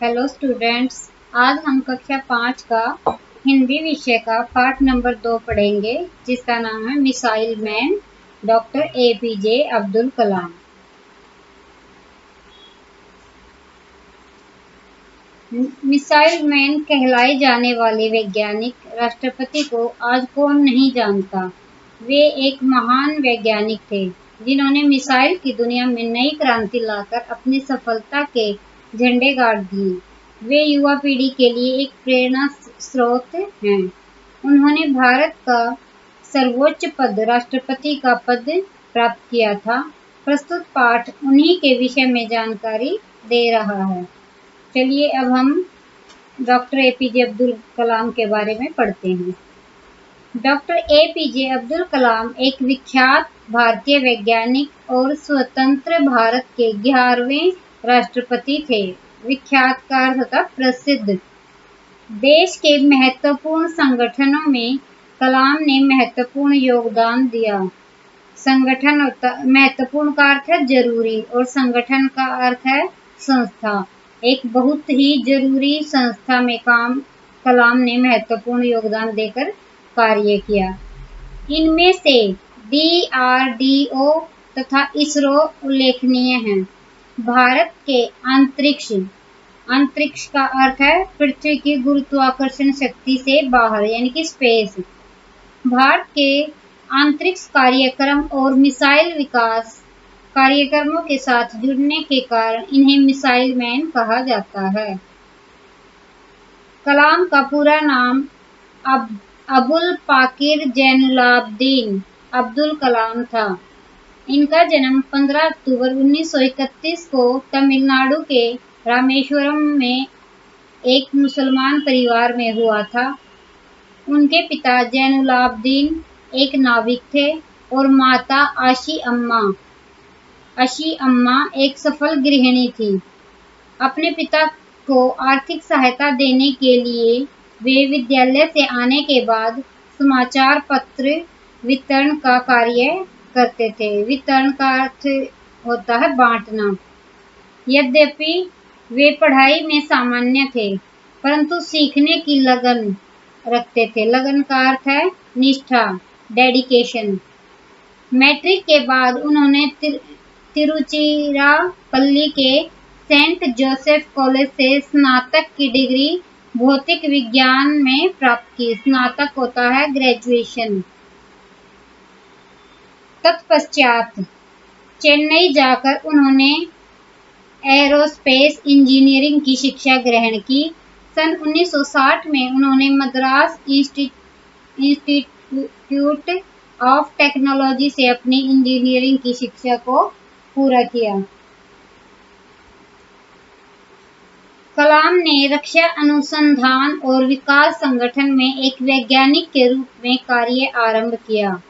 Hello students. आज हम कक्षा 5 का हिंदी विषय का पाठ नंबर 2 पढ़ेंगे, जिसका नाम है missile man doctor APJ Abdul Kalam. Missile man कहलाए जाने वाले वैज्ञानिक राष्ट्रपति को आज कौन नहीं जानता। वे एक महान वैज्ञानिक थे जिन्होंने मिसाइल की दुनिया में नई क्रांति लाकर अपनी सफलता के झंडे गाड़ दिए। वे युवा पीढ़ी के लिए एक प्रेरणा स्रोत हैं। उन्होंने भारत का सर्वोच्च पद राष्ट्रपति का पद प्राप्त किया था। प्रस्तुत पाठ उन्हीं के विषय में जानकारी दे रहा है। चलिए अब हम डॉक्टर APJ अब्दुल कलाम के बारे में पढ़ते हैं। डॉक्टर APJ अब्दुल कलाम एक विख्यात भारतीय वैज्ञानिक और स्वतंत्र भारत के 11वें राष्ट्रपति थे। विख्यात का अर्थ होता प्रसिद्ध। देश के महत्वपूर्ण संगठनों में कलाम ने महत्वपूर्ण योगदान दिया। संगठन होता महत्वपूर्ण का अर्थ है जरूरी और संगठन का अर्थ है संस्था। एक बहुत ही जरूरी संस्था में कलाम ने महत्वपूर्ण योगदान देकर कार्य किया। इनमें से DRDO तथा इसरो उल्लेखनीय हैं। भारत के अंतरिक्ष का अर्थ है पृथ्वी की गुरुत्वाकर्षण शक्ति से बाहर, यानी कि स्पेस। भारत के अंतरिक्ष कार्यक्रम और मिसाइल विकास कार्यक्रमों के साथ जुड़ने के कारण इन्हें मिसाइल मैन कहा जाता है। कलाम का पूरा नाम अबुल पाकिर जैनुलाब्दीन अब्दुल कलाम था। इनका जन्म 15 अक्टूबर 1931 को तमिलनाडु के रामेश्वरम में एक मुसलमान परिवार में हुआ था। उनके पिता जैनुलाब्दीन एक नाविक थे और माता अशी अम्मा एक सफल गृहिणी थी। अपने पिता को आर्थिक सहायता देने के लिए वे विद्यालय से आने के बाद समाचार पत्र वितरण का कार्य करते थे। वितरण का अर्थ होता है बांटना। यद्यपि वे पढ़ाई में सामान्य थे, परंतु सीखने की लगन रखते थे। लगन का अर्थ है निष्ठा, डेडिकेशन। मैट्रिक के बाद उन्होंने तिरुचिरापल्ली के सेंट जोसेफ कॉलेज से स्नातक की डिग्री भौतिक विज्ञान में प्राप्त की। स्नातक होता है ग्रेजुएशन। तत्पश्चात चेन्नई जाकर उन्होंने एरोस्पेस इंजीनियरिंग की शिक्षा ग्रहण की। सन 1960 में उन्होंने मद्रास इंस्टीट्यूट ऑफ टेक्नोलॉजी से अपनी इंजीनियरिंग की शिक्षा को पूरा किया। कलाम ने रक्षा अनुसंधान और विकास संगठन में एक वैज्ञानिक के रूप में कार्य आरंभ किया।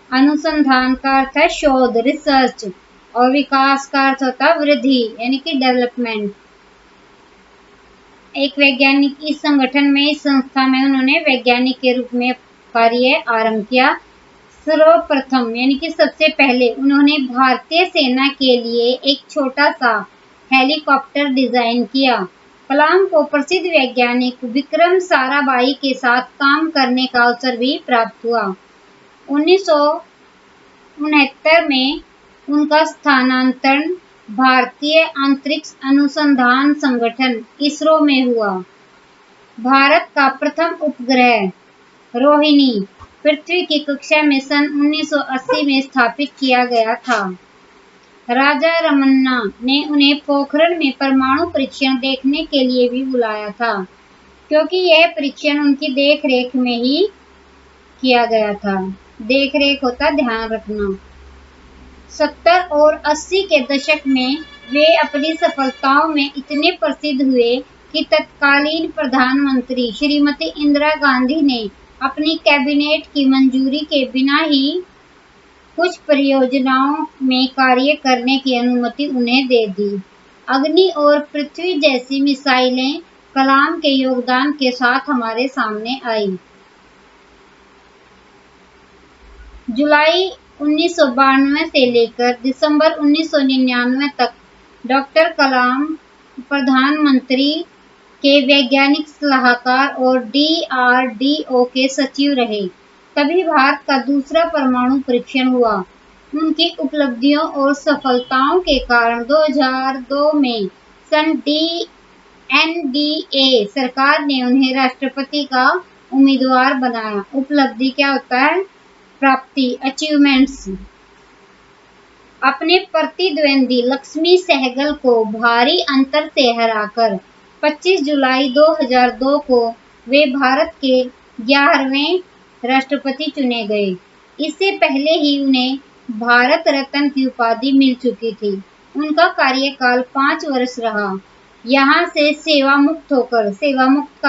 अनुसंधान का अर्थ है शोध, रिसर्च, और विकास का अर्थ होता है वृद्धि, यानी कि डेवलपमेंट। एक वैज्ञानिक इस संगठन में, इस संस्था में उन्होंने वैज्ञानिक के रूप में कार्य आरंभ किया। सर्वप्रथम यानी कि सबसे पहले उन्होंने भारतीय सेना के लिए एक छोटा सा हेलीकॉप्टर डिजाइन किया। कलाम को प्रसिद्ध वैज्ञानिक विक्रम साराभाई के साथ काम करने का अवसर भी प्राप्त हुआ। 1969 में उनका स्थानांतरण भारतीय अंतरिक्ष अनुसंधान संगठन इसरो में हुआ। भारत का प्रथम उपग्रह रोहिणी पृथ्वी की कक्षा में सन 1980 में स्थापित किया गया था। राजा रमन्ना ने उन्हें पोखरण में परमाणु परीक्षण देखने के लिए भी बुलाया था, क्योंकि यह परीक्षण उनकी देखरेख में ही किया गया था। देखरेख होता ध्यान रखना। 70 और 80 के दशक में वे अपनी सफलताओं में इतने प्रसिद्ध हुए कि तत्कालीन प्रधानमंत्री श्रीमती इंदिरा गांधी ने अपनी कैबिनेट की मंजूरी के बिना ही कुछ परियोजनाओं में कार्य करने की अनुमति उन्हें दे दी। अग्नि और पृथ्वी जैसी मिसाइलें कलाम के योगदान के साथ हमारे सामने आई। जुलाई 1992 से लेकर दिसंबर 1999 तक डॉक्टर कलाम प्रधानमंत्री के वैज्ञानिक सलाहकार और DRDO के सचिव रहे। तभी भारत का दूसरा परमाणु परीक्षण हुआ। उनकी उपलब्धियों और सफलताओं के कारण 2002 में सन NDA सरकार ने उन्हें राष्ट्रपति का उम्मीदवार बनाया। उपलब्धि क्या होता है? प्राप्ति, अचीवमेंट्स। अपने प्रतिद्वंदी लक्ष्मी सहगल को भारी अंतर से हराकर 25 जुलाई 2002 को वे भारत के 11वें राष्ट्रपति चुने गए। इससे पहले ही उन्हें भारत रत्न की उपाधि मिल चुकी थी। उनका कार्यकाल 5 वर्ष रहा। यहाँ से सेवा मुक्त का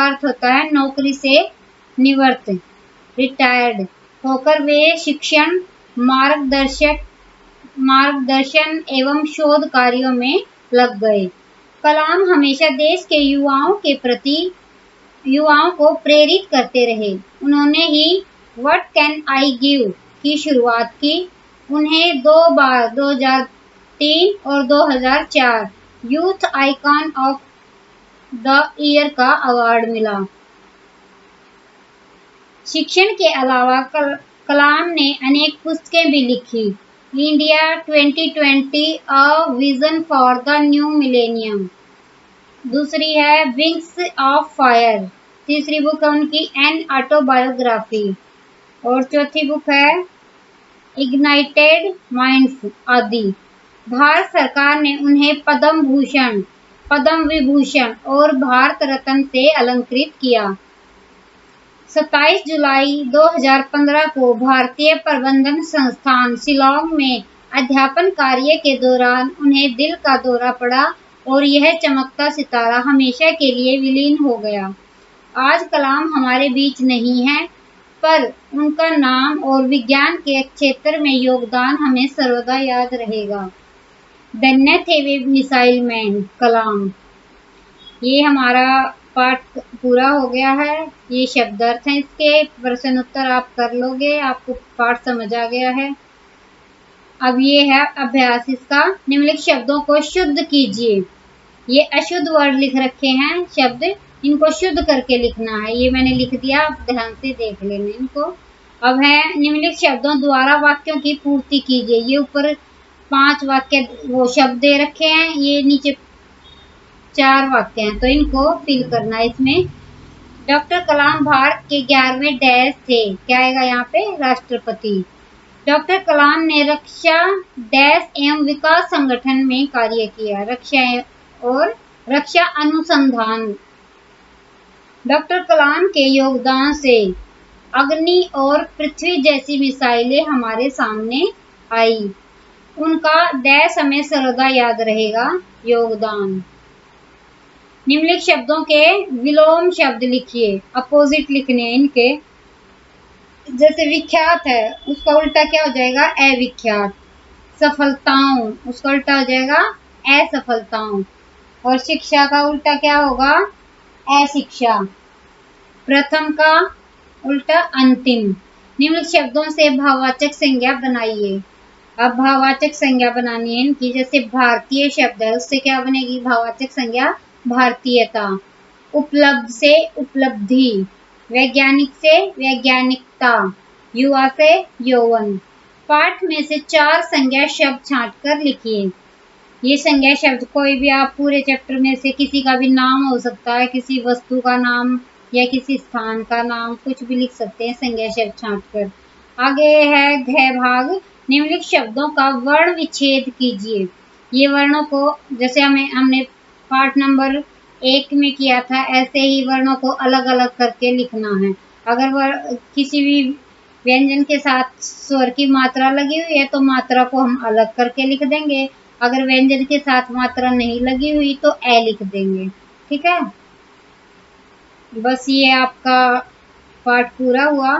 अर्थ होता है नौकरी से निवृत्त, रिटायर्ड होकर वे शिक्षण, मार्गदर्शन एवं शोध कार्यों में लग गए। कलाम हमेशा देश के युवाओं को प्रेरित करते रहे। उन्होंने ही व्हाट कैन आई गिव की शुरुआत की। उन्हें 2 बार 2003 और 2004 youth icon of the year का अवार्ड मिला। शिक्षण के अलावा कलाम ने अनेक पुस्तकें भी लिखी। India 2020 a vision for the new millennium, दूसरी है विंग्स ऑफ फायर, तीसरी बुक है उनकी एन ऑटोबायोग्राफी और चौथी बुक है इग्नाइटेड माइंड्स आदि। भारत सरकार ने उन्हें पद्म भूषण, पद्म विभूषण और भारत रत्न से अलंकृत किया। 27 जुलाई 2015 को भारतीय प्रबंधन संस्थान शिलांग में अध्यापन कार्य के दौरान उन्हें दिल का दौरा पड़ा और यह चमकता सितारा हमेशा के लिए विलीन हो गया। आज कलाम हमारे बीच नहीं है, पर उनका नाम और विज्ञान के क्षेत्र में योगदान हमें सर्वदा याद रहेगा। धन्य थे वे मिसाइल मैन कलाम। ये हमारा पाठ पूरा हो गया है। ये शब्दार्थ हैं इसके, प्रश्न उत्तर आप कर लोगे, आपको पाठ समझ आ गया है। अब ये है अभ्यास इसका। निम्नलिखित शब्दों को शुद्ध कीजिए। ये अशुद्ध वर्ड लिख रखे हैं शब्द, इनको शुद्ध करके लिखना है। ये मैंने लिख दिया, आप ध्यान से देख लेना इनको। अब है निम्नलिखित शब्दों द्वारा वाक्यों की पूर्ति कीजिए। ये ऊपर 5 वाक्य वो शब्द दे रखे हैं, ये नीचे 4 वाक्य हैं, तो इनको फिल करना है इसमें। डॉक्टर कलाम भारत के 11वें डैश थे। क्या आएगा यहाँ पे? राष्ट्रपति। डॉक्टर कलाम ने रक्षा डैश एवं विकास संगठन में कार्य किया। रक्षा अनुसंधान। डॉक्टर कलाम के योगदान से अग्नि और पृथ्वी जैसी मिसाइलें हमारे सामने आई। उनका डैश हमें सर्वदा याद रहेगा, योगदान। निम्नलिखित शब्दों के विलोम शब्द लिखिए, अपोजिट लिखने हैं इनके। जैसे विख्यात है, उसका उल्टा क्या हो जाएगा? अविख्यात। सफलताओं, उसका उल्टा हो जाएगा असफलताओं। और शिक्षा का उल्टा क्या होगा? अशिक्षा। प्रथम का उल्टा अंतिम। निम्नलिखित शब्दों से भाववाचक संज्ञा बनाइए। अब भाववाचक संज्ञा बनानी है इनकी। जैसे भारतीय शब्द है, उससे क्या बनेगी भाववाचक संज्ञा? भारतीयता। उपलब्ध से उपलब्धि, वैज्ञानिक से वैज्ञानिकता, युवा से यौवन। पाठ में से 4 संज्ञा शब्द छांटकर लिखिए। ये संज्ञा शब्द कोई भी आप पूरे चैप्टर में से किसी का भी नाम हो सकता है, किसी वस्तु का नाम या किसी स्थान का नाम, कुछ भी लिख सकते हैं संज्ञा शब्द छांटकर। आगे है घ भाग। निम्नलिखित शब्दों का वर्ण विच्छेद कीजिए। ये वर्णों को जैसे हमने पाठ नंबर 1 में किया था, ऐसे ही वर्णों को अलग अलग करके लिखना है। अगर किसी भी व्यंजन के साथ स्वर की मात्रा लगी हुई है तो मात्रा को हम अलग करके लिख देंगे। अगर व्यंजन के साथ मात्रा नहीं लगी हुई तो ए लिख देंगे। ठीक है, बस ये आपका पाठ पूरा हुआ।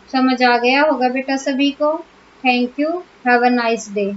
समझ आ गया होगा बेटा सभी को। Thank you, have a nice day.